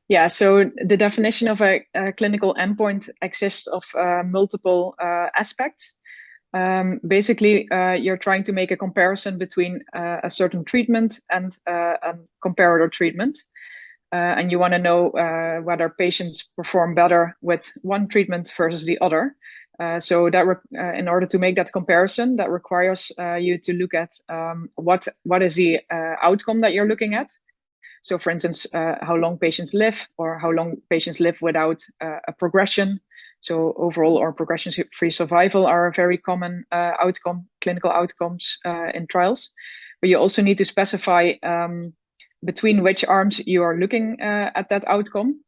Yeah, so the definition of a clinical endpoint exists of multiple aspects. Basically, you're trying to make a comparison between a certain treatment and a comparator treatment. And you want to know whether patients perform better with one treatment versus the other. So that in order to make that comparison, that requires you to look at what is the outcome that you're looking at. So for instance, how long patients live or how long patients live without a progression. So overall or progression-free survival are a very common clinical outcomes in trials. But you also need to specify between which arms you are looking at that outcome,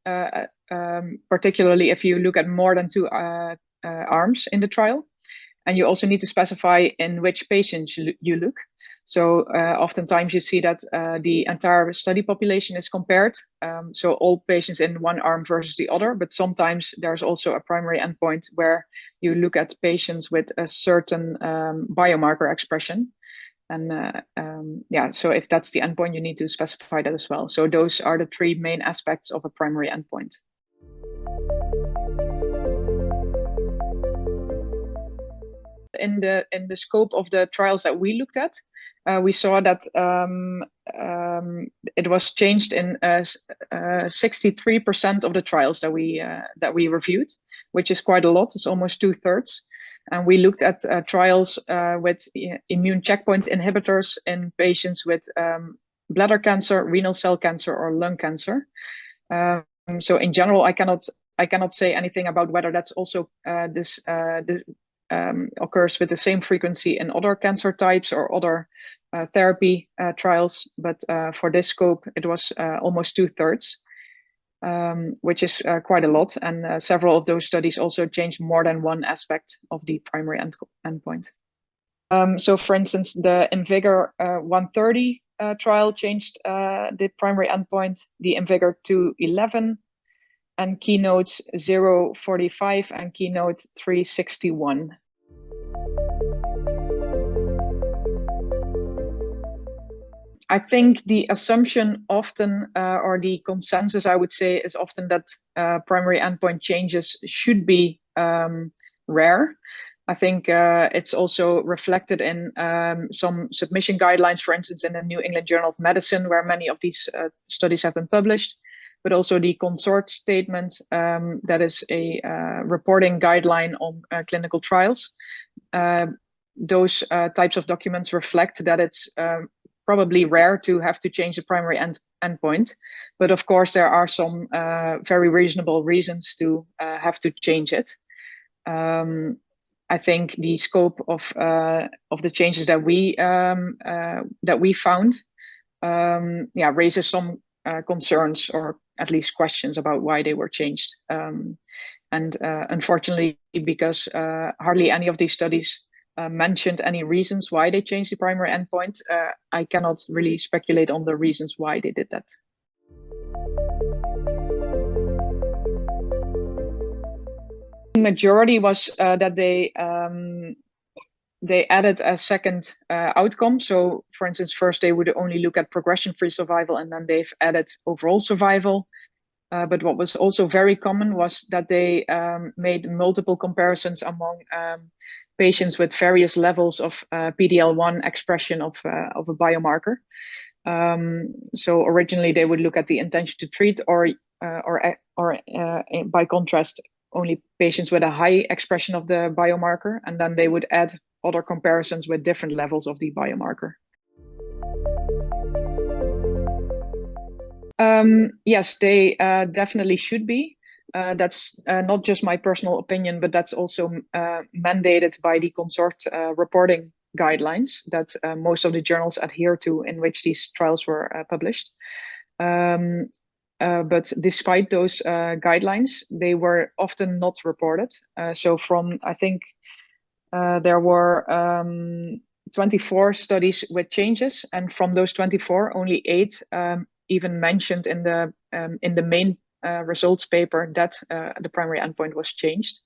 particularly if you look at more than two arms in the trial. And you also need to specify in which patients you look. So oftentimes you see that the entire study population is compared. So all patients in one arm versus the other, but sometimes there's also a primary endpoint where you look at patients with a certain biomarker expression. And yeah, so if that's the endpoint, you need to specify that as well. So those are the three main aspects of a primary endpoint. In the scope of the trials that we looked at, we saw that it was changed in 63% of the trials that we reviewed, which is quite a lot. It's almost 2/3. And we looked at trials with immune checkpoint inhibitors in patients with bladder cancer, renal cell cancer, or lung cancer. So in general, I cannot say anything about whether that's also occurs with the same frequency in other cancer types or other therapy trials. But for this scope, it was almost 2/3, which is quite a lot. And several of those studies also changed more than one aspect of the primary endpoint. So for instance, the IMvigor 130 trial changed the primary endpoint, the IMvigor 211, and Keynote 045 and Keynote 361. I think the assumption often, or the consensus, I would say, is often that primary endpoint changes should be rare. I think it's also reflected in some submission guidelines, for instance, in the New England Journal of Medicine, where many of these studies have been published. But also the consort statement, that is a reporting guideline on clinical trials. Those types of documents reflect that it's probably rare to have to change the primary endpoint. But of course, there are some very reasonable reasons to have to change it. I think the scope of the changes that we found, yeah, raises some concerns or at least questions about why they were changed. And unfortunately, because hardly any of these studies mentioned any reasons why they changed the primary endpoint, I cannot really speculate on the reasons why they did that. The majority was that they added a second outcome. So for instance, first they would only look at progression-free survival, and then they've added overall survival. But what was also very common was that they made multiple comparisons among patients with various levels of PD-L1 expression of a biomarker. So originally they would look at the intention to treat, or by contrast, only patients with a high expression of the biomarker, and then they would add other comparisons with different levels of the biomarker. Yes, they definitely should be. That's not just my personal opinion, but that's also mandated by the consort reporting guidelines that most of the journals adhere to, in which these trials were published. But despite those guidelines, they were often not reported. So from, I think there were 24 studies with changes, and from those 24, only 8 even mentioned in the main results paper that the primary endpoint was changed.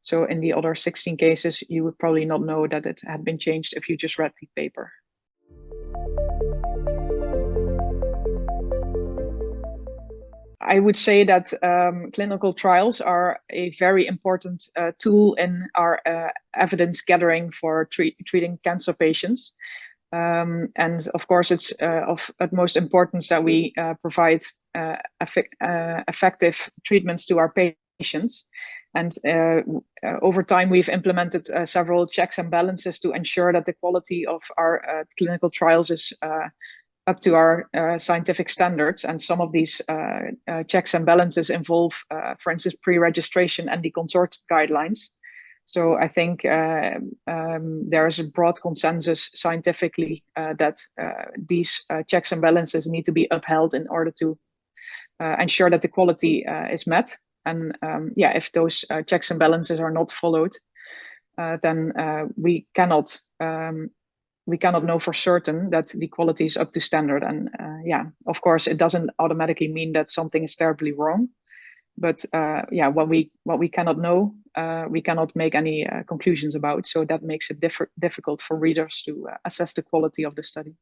So in the other 16 cases, you would probably not know that it had been changed if you just read the paper. I would say that clinical trials are a very important tool in our evidence gathering for treating cancer patients. And of course, it's of utmost importance that we provide effective treatments to our patients. And over time, we've implemented several checks and balances to ensure that the quality of our clinical trials is up to our scientific standards. And some of these checks and balances involve, for instance, pre-registration and the consort guidelines. So I think there is a broad consensus scientifically that these checks and balances need to be upheld in order to ensure that the quality is met. And yeah, if those checks and balances are not followed, then we cannot know for certain that the quality is up to standard. And yeah, of course, it doesn't automatically mean that something is terribly wrong. But yeah, what we cannot know, we cannot make any conclusions about. So that makes it difficult for readers to assess the quality of the study.